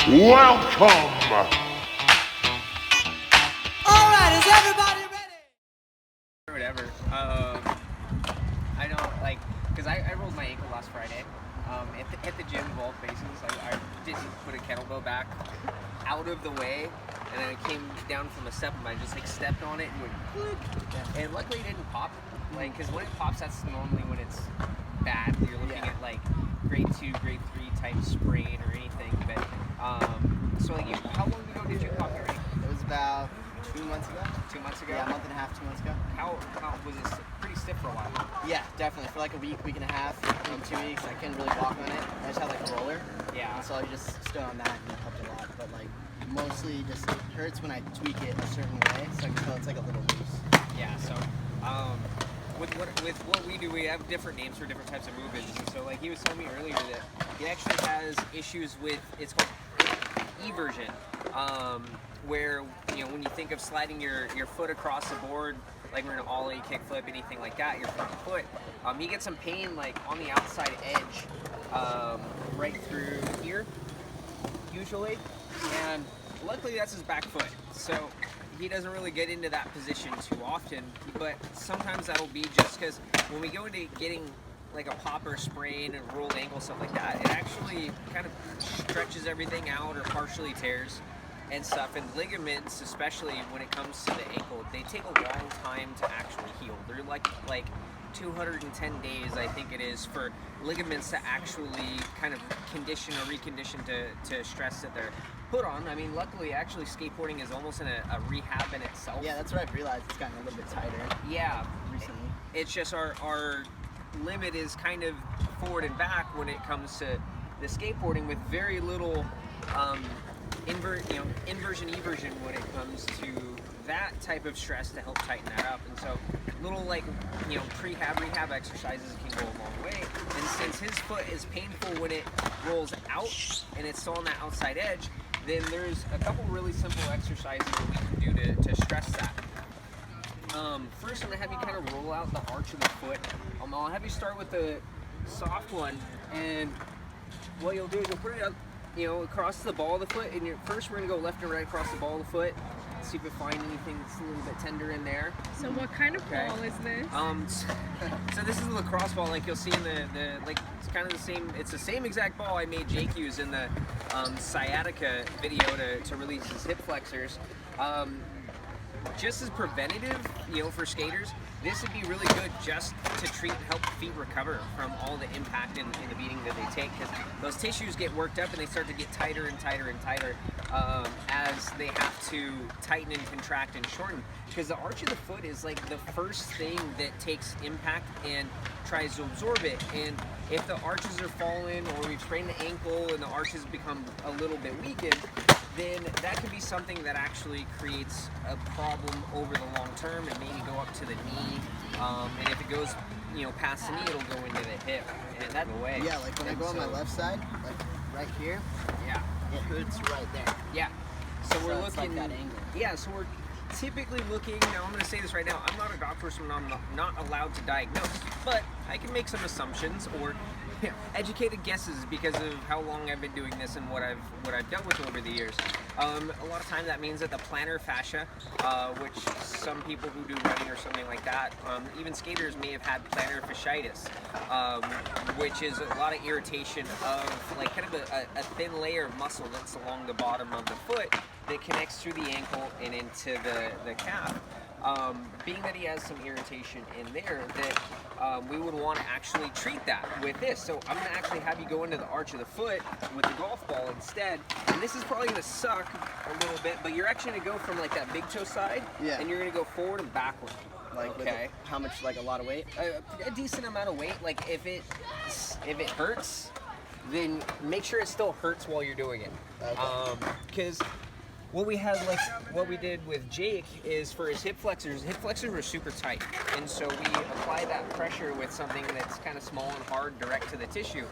Welcome. Alright, is everybody ready? Or whatever. I know, like, because I rolled my ankle last Friday at the gym of all places. I didn't put a kettlebell back out of the way, and then it came down from a step, and I just like stepped on it and went click. And luckily it didn't pop. Like, because when it pops, that's normally when it's bad. You're looking at like grade 2, grade 3 type sprain or anything. But so like, how long ago did you pop your ankle? It was about 2 months ago. 2 months ago? Yeah, a month and a half, 2 months ago. How was it pretty stiff for a while? Yeah, definitely. For like a week, week and a half, maybe 2 weeks, I couldn't really walk on it. I just had like a roller. Yeah. And so I just stood on that and it helped a lot. But like, mostly just it hurts when I tweak it a certain way. So I can tell it's like a little loose. Yeah, so with what we do, we have different names for different types of movements. And so like he was telling me earlier that he actually has issues with, it's called eversion, where, you know, when you think of sliding your foot across the board, like we're in an ollie, kickflip, anything like that, your front foot, he gets some pain like on the outside edge, right through here, usually, and luckily that's his back foot, so he doesn't really get into that position too often, but sometimes that'll be just because when we go into getting like a pop or sprain and rolled ankle, stuff like that, it actually kind of stretches everything out or partially tears and stuff. And ligaments, especially when it comes to the ankle, they take a long time to actually heal. They're like 210 days, I think it is, for ligaments to actually kind of condition or recondition to stress that they're put on. I mean, luckily, actually, skateboarding is almost in a rehab in itself. Yeah, that's what I've realized. It's gotten a little bit tighter. Yeah. Recently. It's just our limit is kind of forward and back when it comes to the skateboarding, with very little inversion eversion when it comes to that type of stress to help tighten that up. And so little like, you know, rehab exercises can go a long way. And since his foot is painful when it rolls out and it's still on that outside edge, then there's a couple really simple exercises that we can do to stress that. First, I'm going to have you kind of roll out the arch of the foot. I'll have you start with the soft one, and what you'll do is you'll put it up, you know, across the ball of the foot, and first we're going to go left and right across the ball of the foot, see if we find anything that's a little bit tender in there. So what kind of ball is this? So this is a lacrosse ball, like you'll see in the like, it's kind of the same, it's the same exact ball I made Jake use in the sciatica video to release his hip flexors. Just as preventative, you know, for skaters, this would be really good just to help feet recover from all the impact and the beating that they take, because those tissues get worked up and they start to get tighter and tighter and tighter as they have to tighten and contract and shorten, because the arch of the foot is like the first thing that takes impact and tries to absorb it. And if the arches are fallen, or we've sprained the ankle and the arches become a little bit weakened, then that could be something that actually creates a problem over the long term and maybe go up to the knee. And if it goes, you know, past the knee, it'll go into the hip and that way. Yeah, like when I go on my left side, like right here, yeah, it hurts right there. Yeah. So we're it's looking like that angle. Yeah, so we're typically looking, now I'm going to say this right now, I'm not a doctor, so I'm not allowed to diagnose, but I can make some assumptions or, you know, educated guesses because of how long I've been doing this and what I've dealt with over the years. A lot of time that means that the plantar fascia, which some people who do running or something like that, even skaters may have had plantar fasciitis, which is a lot of irritation of like kind of a thin layer of muscle that's along the bottom of the foot that connects through the ankle and into the calf. Being that he has some irritation in there, that we would want to actually treat that with this. So I'm going to actually have you go into the arch of the foot with the golf ball instead. And this is probably going to suck a little bit, but you're actually going to go from like that big toe side, and you're going to go forward and backward. Like, okay. How much? Like a lot of weight? A decent amount of weight. Like if it hurts, then make sure it still hurts while you're doing it. Okay. Because what we did with Jake is for his hip flexors were super tight, and so we apply that pressure with something that's kind of small and hard direct to the tissue,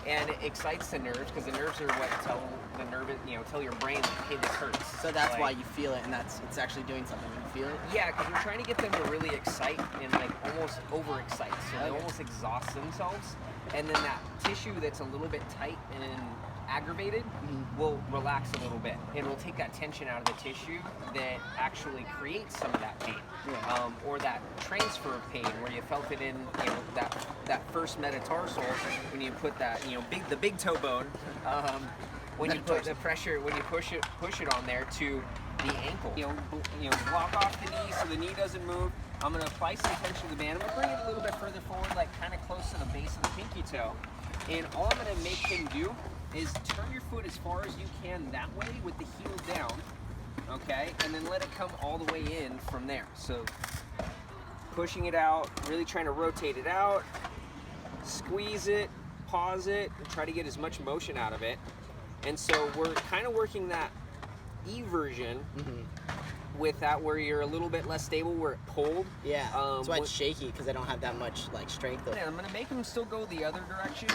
and it excites the nerves, because the nerves are what tell your brain, hey, this hurts. So that's why you feel it, and it's actually doing something when you feel it? Yeah, because we're trying to get them to really excite and like almost overexcite, so they almost exhaust themselves, and then that tissue that's a little bit tight and aggravated will relax a little bit. It will take that tension out of the tissue that actually creates some of that pain, or that transfer of pain where you felt it in, that first metatarsal when you put that, the big toe bone, when you put the pressure, when you push it on there to the ankle. Block off the knee so the knee doesn't move. I'm gonna apply some tension to the band. I'm gonna bring it a little bit further forward, like kind of close to the base of the pinky toe. And all I'm gonna make him do is turn your foot as far as you can that way with the heel down, okay? And then let it come all the way in from there. So pushing it out, really trying to rotate it out, squeeze it, pause it, and try to get as much motion out of it. And so we're kind of working that E version with that where you're a little bit less stable, where it pulled. Yeah, that's why it's shaky, because I don't have that much like strength. I'm gonna make him still go the other direction.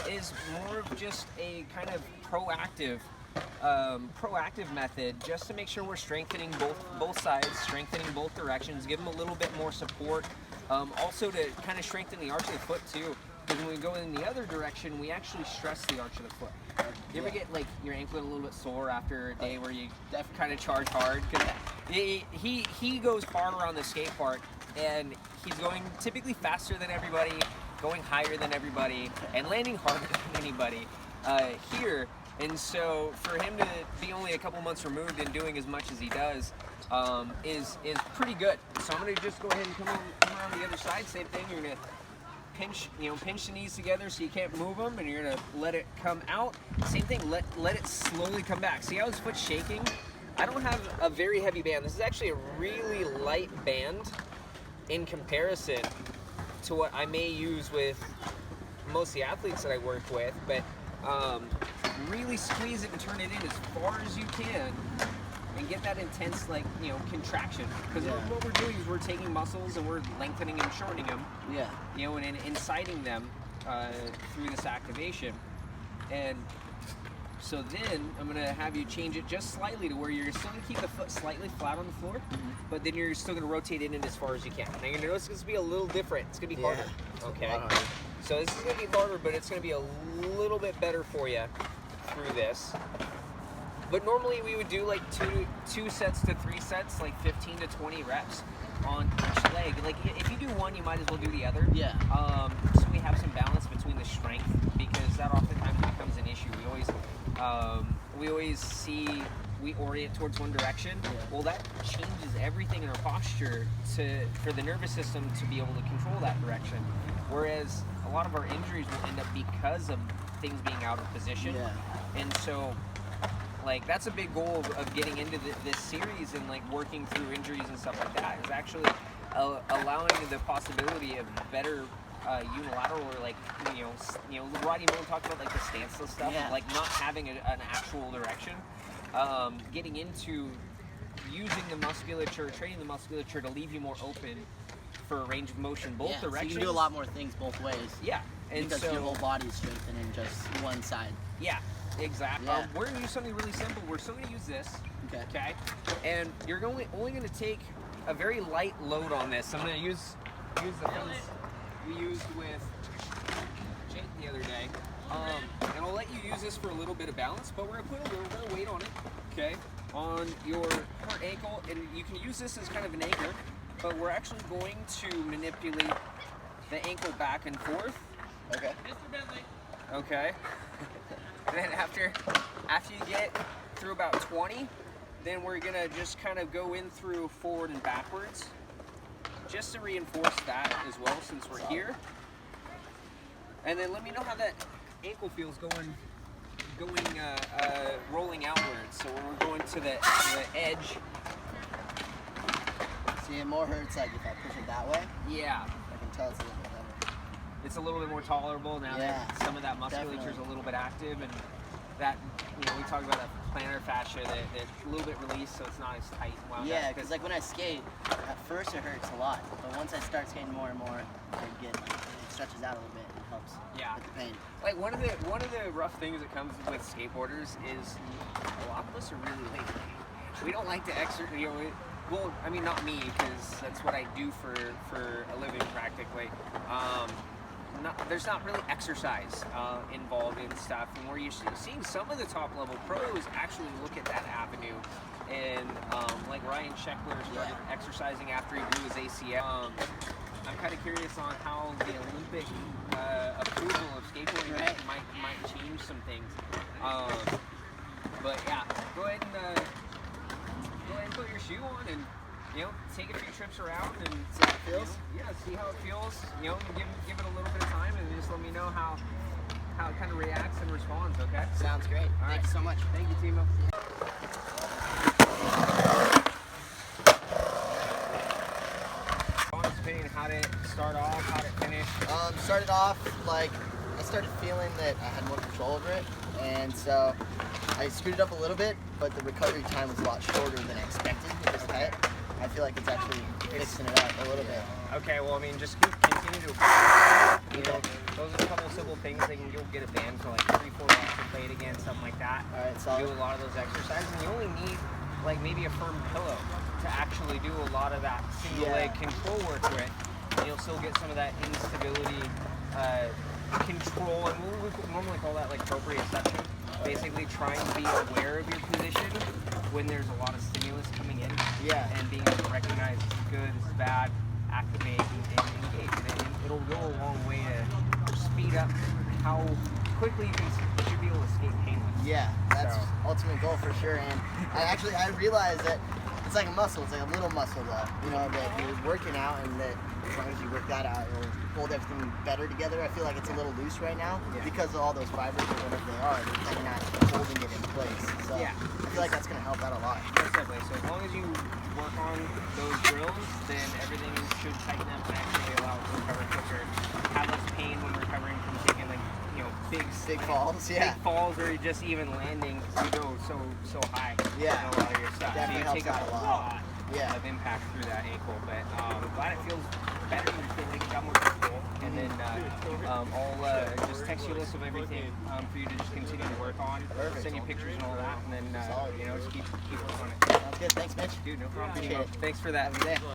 Is more of just a kind of proactive method, just to make sure we're strengthening both sides, strengthening both directions, give him a little bit more support. Also to kind of strengthen the arch of the foot too. Because when we go in the other direction, we actually stress the arch of the foot. You ever get like your ankle a little bit sore after a day where you kind of charge hard? Because he goes harder on the skate park, and he's going typically faster than everybody, going higher than everybody, and landing harder than anybody here. And so for him to be only a couple months removed and doing as much as he does is pretty good. So I'm gonna just go ahead and come around the other side. Same thing. You're gonna pinch the knees together so you can't move them, and you're gonna let it come out. Same thing, let it slowly come back. See how his foot's shaking? I don't have a very heavy band. This is actually a really light band in comparison to what I may use with most of the athletes that I work with, but really squeeze it and turn it in as far as you can and get that intense contraction, because what we're doing is we're taking muscles and we're lengthening and shortening them, and inciting them through this activation. And so then I'm gonna have you change it just slightly to where you're still gonna keep the foot slightly flat on the floor, but then you're still gonna rotate it in as far as you can. Now you're gonna notice it's gonna be a little different. It's gonna be harder. Okay. So this is gonna be harder, but it's gonna be a little bit better for you through this. But normally we would do like two sets to 3 sets, like 15 to 20 reps on each leg. Like if you do one, you might as well do the other. Yeah. So we have some balance between the strength, because that oftentimes becomes an issue. We always see we orient towards one direction. Yeah. Well, that changes everything in our posture for the nervous system to be able to control that direction. Whereas a lot of our injuries will end up because of things being out of position. Yeah. And so, that's a big goal of getting into this series and working through injuries and stuff like that, is actually allowing the possibility of better unilateral, or Roddy Moe talked about the stanceless stuff, not having an actual direction, getting into using the musculature, training the musculature to leave you more open for a range of motion, both directions. So you can do a lot more things both ways. Yeah, and because your whole body is strengthened in just one side. Yeah. Exactly. Yeah. We're going to use something really simple. We're still going to use this. Okay. And you're only going to take a very light load on this. I'm going to use the things we used with Jake the other day. And I'll let you use this for a little bit of balance, but we're going to put a little bit of weight on it, okay, on your front ankle. And you can use this as kind of an anchor, but we're actually going to manipulate the ankle back and forth. Okay. Mr. Bentley. Okay. And then after you get through about 20, then we're gonna just kind of go in through forward and backwards, just to reinforce that as well, since we're here. And then let me know how that ankle feels rolling outwards. So when we're going to the edge. See, it more hurts if I push it that way. Yeah. I can tell it's a little bit better. It's a little bit more tolerable now that some of that musculature is a little bit active, and that, we talked about that plantar fascia that's a little bit released, so it's not as tight and wound up. Yeah, because when I skate, at first it hurts a lot, but once I start skating more and more, it stretches out a little bit and helps with the pain. One of the rough things that comes with skateboarders is a lot of us are really lazy. We don't like to exercise. Well, I mean, not me, because that's what I do for a living practically. there's not really exercise involved in stuff, and where you're seeing some of the top level pros actually look at that avenue. And like Ryan Sheckler started exercising after he blew his ACL. I'm kind of curious on how the Olympic approval of skateboarding might change some things. But yeah, go ahead and put your shoe on and take a few trips around and See how it feels? See how it feels. Give it a little bit of time and just let me know how it kind of reacts and responds. Okay. Sounds great. All right. Thanks so much. Thank you, Timo. How did it start off? How did it finish? Started off like I started feeling that I had more control over it, and so I screwed it up a little bit, but the recovery time was a lot shorter than I expected with this cut. I feel like it's actually fixing it up a little bit. Okay, well, I mean, just continue to, those are a couple simple things. You'll get a band for like 3-4 bucks to play it again, something like that. All right, solid. Do a lot of those exercises, and you only need like maybe a firm pillow to actually do a lot of that single leg control work with. And you'll still get some of that instability control, and we normally call that like proprioception. Basically trying to be aware of your position when there's a lot of stimulus coming in. Yeah. And being able to recognize it's good, it's bad, activate, and engage. And it'll go a long way to speed up how quickly you should be able to skate painless. Yeah, that's ultimate goal for sure. And I realized that it's like a muscle. It's like a little muscle though. That you're working out, and that as long as you work that out, it'll hold everything better together. I feel like it's a little loose right now because of all those fibers or whatever they are. They're kind of not holding it in place. So I feel like that's going to help out a lot. Most definitely. So as long as you work on those drills, then everything should tighten up and actually allow it to recover quicker. Have less pain when recovering from taking big falls. Big falls, or just even landing because you go so high. Yeah. On a lot of your stuff. Definitely so you helps take out a a lot. of impact through that ankle. But I'm glad it feels better. You feel like you got more control. And then I'll just text you a list of everything for you to just continue to work on. Perfect. Send you pictures and all that, and then just keep working on it. Sounds good. Thanks, Mitch. Dude, no problem. Appreciate it. Thanks for that. Have a good day.